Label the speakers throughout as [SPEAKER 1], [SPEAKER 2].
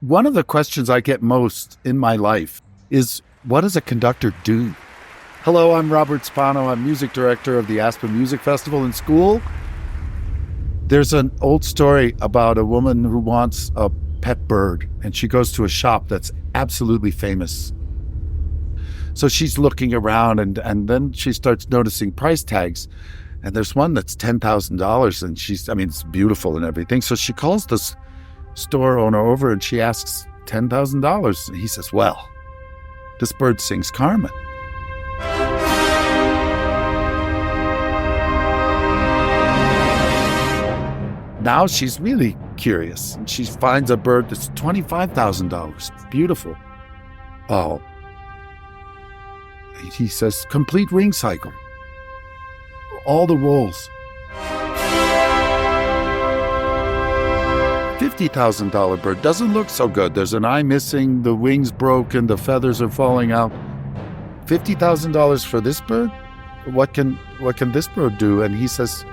[SPEAKER 1] One of the questions I get most in my life is, what does a conductor do? Hello, I'm Robert Spano. I'm music director of the Aspen Music Festival in school. There's an old story about a woman who wants a pet bird, and she goes to a shop that's absolutely famous. So she's looking around, and then she starts noticing price tags. And there's one that's $10,000, and it's beautiful and everything. So she calls this store owner over and she asks $10,000. And he says, well, this bird sings Carmen. Now she's really curious, and she finds a bird that's $25,000. Beautiful. Oh. He says, complete ring cycle. All the rolls. $50,000 bird doesn't look so good. There's an eye missing, the wings broken, the feathers are falling out. $50,000 for this bird? What can this bird do? And he says,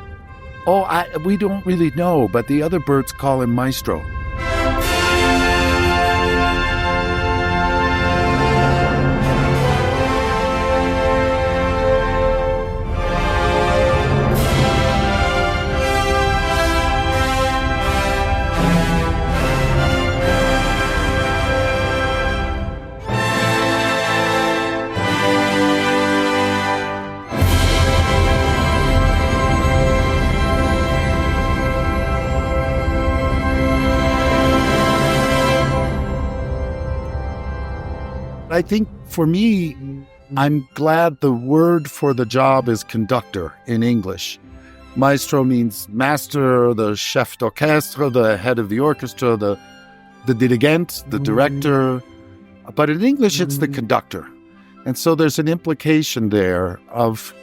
[SPEAKER 1] we don't really know, but the other birds call him Maestro. I think for me, I'm glad the word for the job is conductor in English. Maestro means master, the chef d'orchestre, the head of the orchestra, the dirigent, the director. But in English, it's the conductor. And so there's an implication there of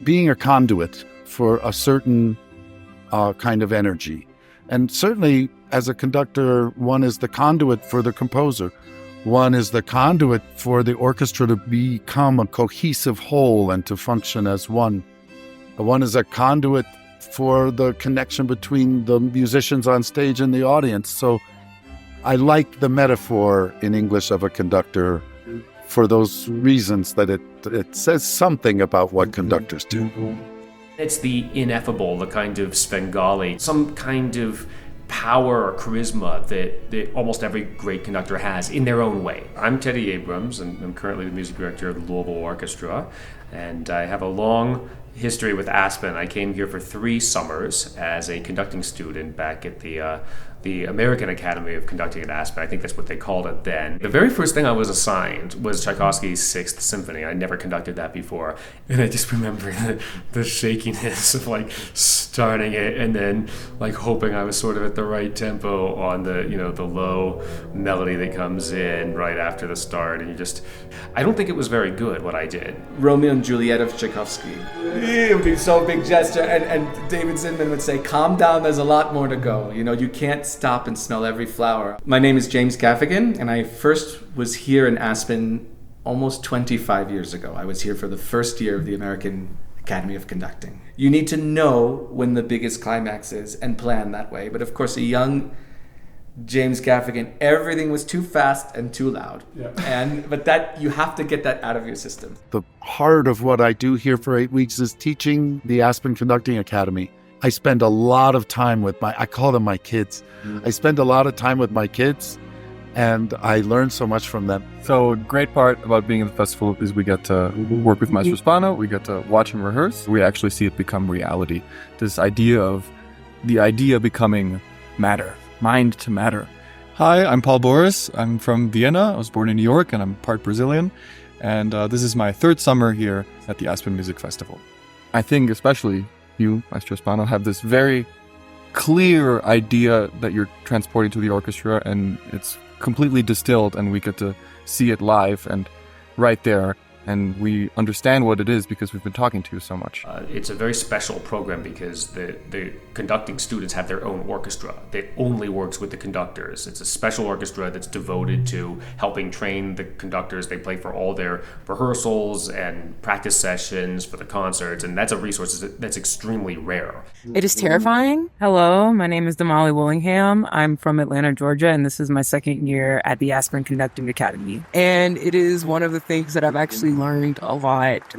[SPEAKER 1] being a conduit for a certain kind of energy. And certainly, as a conductor, one is the conduit for the composer. One is the conduit for the orchestra to become a cohesive whole and to function as one. One is a conduit for the connection between the musicians on stage and the audience. So I like the metaphor in English of a conductor for those reasons, that it says something about what conductors do.
[SPEAKER 2] It's the ineffable, the kind of Svengali, some kind of power or charisma that almost every great conductor has in their own way. I'm Teddy Abrams, and I'm currently the music director of the Louisville Orchestra, and I have a long history with Aspen. I came here for 3 summers as a conducting student back at the American Academy of Conducting at Aspen. I think that's what they called it then. The very first thing I was assigned was Tchaikovsky's 6th Symphony. I never conducted that before. And I just remember the shakiness of starting it and then hoping I was sort of at the right tempo on the low melody that comes in right after the start. And I don't think it was very good what I did.
[SPEAKER 3] Romeo and Juliet of Tchaikovsky. It would be so big gesture, and David Zinman would say, calm down, there's a lot more to go. You can't stop and smell every flower. My name is James Gaffigan, and I first was here in Aspen almost 25 years ago. I was here for the first year of the American Academy of Conducting. You need to know when the biggest climax is and plan that way. But of course, a young James Gaffigan, everything was too fast and too loud. Yeah. But that you have to get that out of your system.
[SPEAKER 1] The heart of what I do here for 8 weeks is teaching the Aspen Conducting Academy. I spend a lot of time with I call them my kids. I spend a lot of time with my kids, and I learn so much from them.
[SPEAKER 4] So great part about being in the festival is we get to work with Maestro Spano, we get to watch him rehearse. We actually see it become reality. This idea of the idea becoming matter, mind to matter. Hi, I'm Paul-Boris. I'm from Vienna. I was born in New York, and I'm part Brazilian. And this is my 3rd summer here at the Aspen Music Festival. I think especially you, Maestro Spano, have this very clear idea that you're transporting to the orchestra, and it's completely distilled, and we get to see it live and right there. and we understand what it is because we've been talking to you so much.
[SPEAKER 2] It's a very special program because the conducting students have their own orchestra that only works with the conductors. It's a special orchestra that's devoted to helping train the conductors. They play for all their rehearsals and practice sessions for the concerts, and that's a resource that's extremely rare.
[SPEAKER 5] It is terrifying. Hello, my name is Damali Willingham. I'm from Atlanta, Georgia, and this is my second year at the Aspen Conducting Academy. And it is one of the things that I've actually learned a lot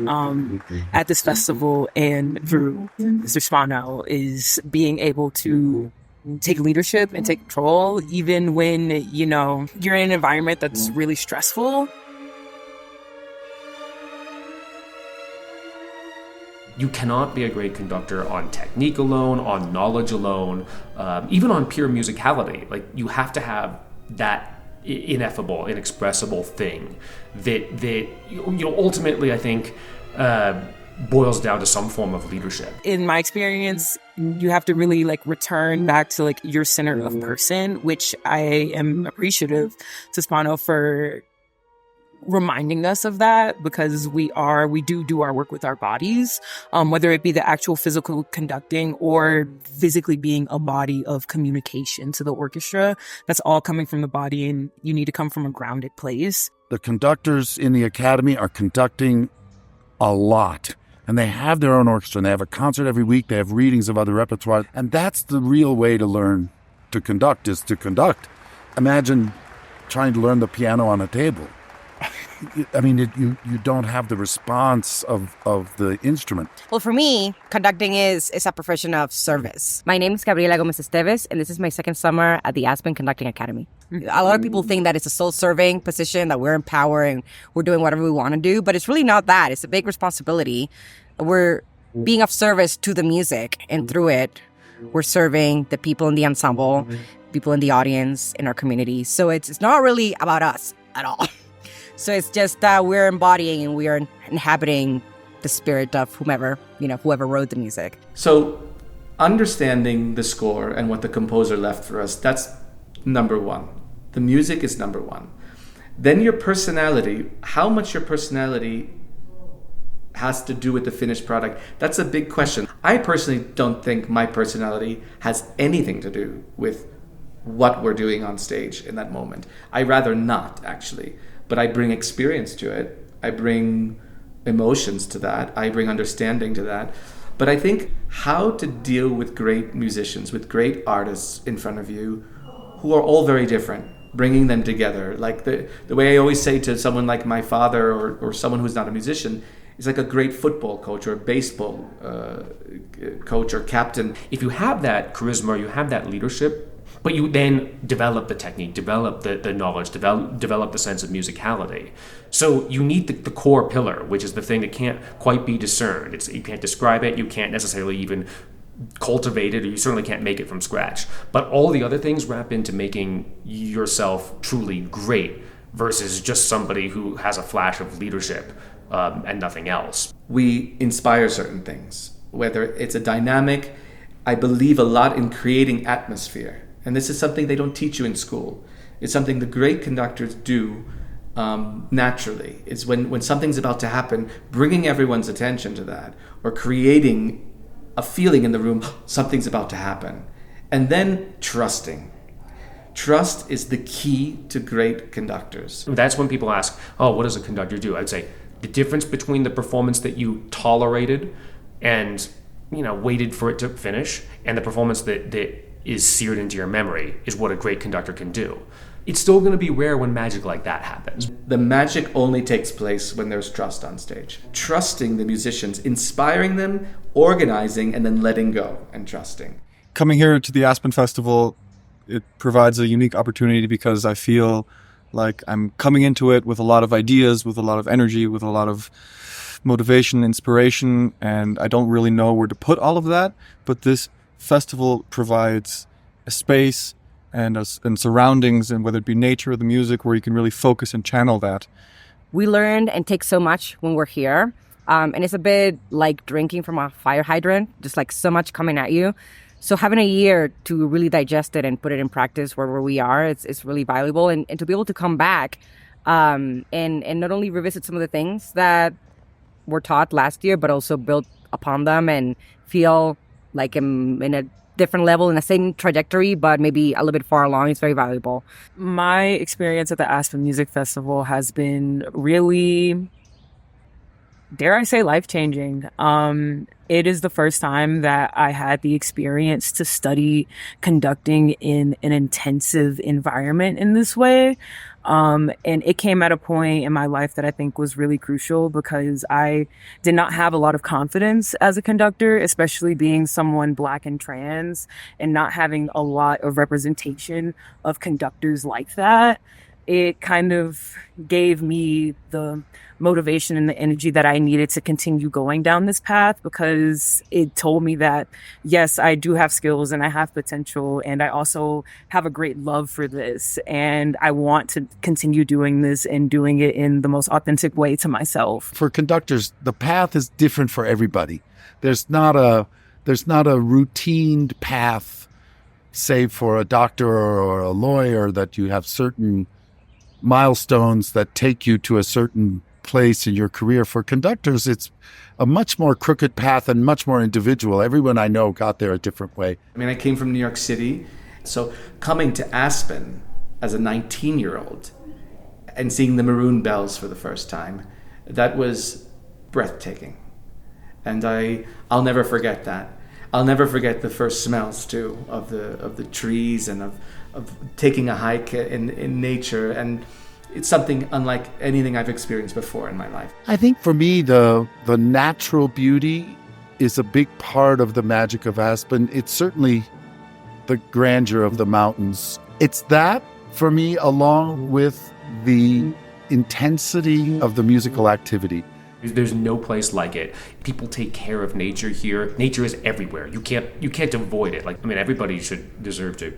[SPEAKER 5] at this festival and through Mr. Spano is being able to take leadership and take control, even when, you're in an environment that's really stressful.
[SPEAKER 2] You cannot be a great conductor on technique alone, on knowledge alone, even on pure musicality. Like, you have to have that ineffable, inexpressible thing that ultimately, I think, boils down to some form of leadership.
[SPEAKER 5] In my experience, you have to really return back to your center of person, which I am appreciative to Spano for reminding us of that, because we do our work with our bodies, whether it be the actual physical conducting or physically being a body of communication to the orchestra. That's all coming from the body, and you need to come from a grounded place.
[SPEAKER 1] The conductors in the academy are conducting a lot, and they have their own orchestra, and they have a concert every week. They have readings of other repertoire, and that's the real way to learn to conduct, is to conduct. Imagine trying to learn the piano on a table. I mean, you don't have the response of the instrument.
[SPEAKER 6] Well, for me, conducting is a profession of service. My name is Gabriela Gómez Estévez, and this is my second summer at the Aspen Conducting Academy. A lot of people think that it's a soul-serving position, that we're empowering, we're doing whatever we want to do, but it's really not that. It's a big responsibility. We're being of service to the music, and through it, we're serving the people in the ensemble, people in the audience, in our community. So it's not really about us at all. So it's just that we're embodying and we are inhabiting the spirit of whoever wrote the music.
[SPEAKER 3] So understanding the score and what the composer left for us, that's number one. The music is number one. Then your personality, how much your personality has to do with the finished product, that's a big question. I personally don't think my personality has anything to do with what we're doing on stage in that moment. I rather not, actually. But I bring experience to it. I bring emotions to that. I bring understanding to that. But I think how to deal with great musicians, with great artists in front of you, who are all very different, bringing them together. Like the way I always say to someone like my father or someone who's not a musician, is like a great football coach or baseball coach or captain.
[SPEAKER 2] If you have that charisma, you have that leadership, but you then develop the technique, develop the knowledge, develop the sense of musicality. So you need the core pillar, which is the thing that can't quite be discerned. You can't describe it, you can't necessarily even cultivate it, or you certainly can't make it from scratch. But all the other things wrap into making yourself truly great versus just somebody who has a flash of leadership and nothing else.
[SPEAKER 3] We inspire certain things, whether it's a dynamic. I believe a lot in creating atmosphere. And this is something they don't teach you in school. It's something the great conductors do naturally. It's when something's about to happen, bringing everyone's attention to that, or creating a feeling in the room, something's about to happen. And then trusting. Trust is the key to great conductors.
[SPEAKER 2] That's when people ask, oh, what does a conductor do? I'd say the difference between the performance that you tolerated and waited for it to finish, and the performance that is seared into your memory is what a great conductor can do. It's still going to be rare when magic like that happens.
[SPEAKER 3] The magic only takes place when there's trust on stage. Trusting the musicians, inspiring them, organizing, and then letting go and trusting.
[SPEAKER 4] Coming here to the Aspen Festival, it provides a unique opportunity because I feel like I'm coming into it with a lot of ideas, with a lot of energy, with a lot of motivation, inspiration, and I don't really know where to put all of that, but this festival provides a space and surroundings, and whether it be nature or the music, where you can really focus and channel that.
[SPEAKER 6] We learn and take so much when we're here, and it's a bit like drinking from a fire hydrant, just like so much coming at you. So having a year to really digest it and put it in practice wherever we are, it's really valuable, and to be able to come back and not only revisit some of the things that were taught last year, but also build upon them and feel like I'm in a different level, in the same trajectory, but maybe a little bit far along. It's very valuable.
[SPEAKER 5] My experience at the Aspen Music Festival has been really, dare I say, life-changing. It is the first time that I had the experience to study conducting in an intensive environment in this way. And it came at a point in my life that I think was really crucial because I did not have a lot of confidence as a conductor, especially being someone Black and trans and not having a lot of representation of conductors like that. It kind of gave me the motivation and the energy that I needed to continue going down this path, because it told me that, yes, I do have skills and I have potential, and I also have a great love for this, and I want to continue doing this and doing it in the most authentic way to myself.
[SPEAKER 1] For conductors, the path is different for everybody. There's not a routine path, save for a doctor or a lawyer, that you have certain milestones that take you to a certain place in your career. For conductors, it's a much more crooked path and much more individual. Everyone I know got there a different way.
[SPEAKER 3] I mean, I came from New York City, so coming to Aspen as a 19-year-old and seeing the maroon bells for the first time, that was breathtaking. And I'll never forget that. I'll never forget the first smells too of the trees and of taking a hike in nature, and it's something unlike anything I've experienced before in my life.
[SPEAKER 1] I think for me, the natural beauty is a big part of the magic of Aspen. It's certainly the grandeur of the mountains. It's that, for me, along with the intensity of the musical activity.
[SPEAKER 2] There's no place like it. People take care of nature here. Nature is everywhere. You can't avoid it. Like, I mean, everybody should deserve to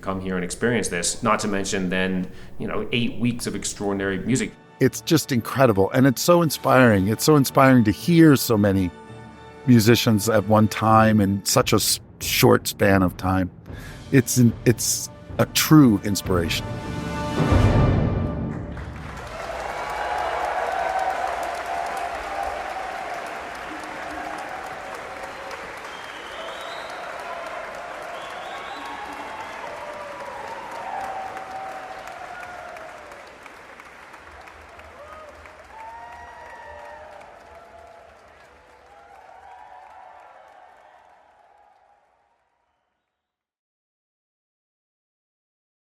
[SPEAKER 2] come here and experience this. Not to mention then, 8 weeks of extraordinary music.
[SPEAKER 1] It's just incredible, and it's so inspiring. It's so inspiring to hear so many musicians at one time in such a short span of time. It's a true inspiration.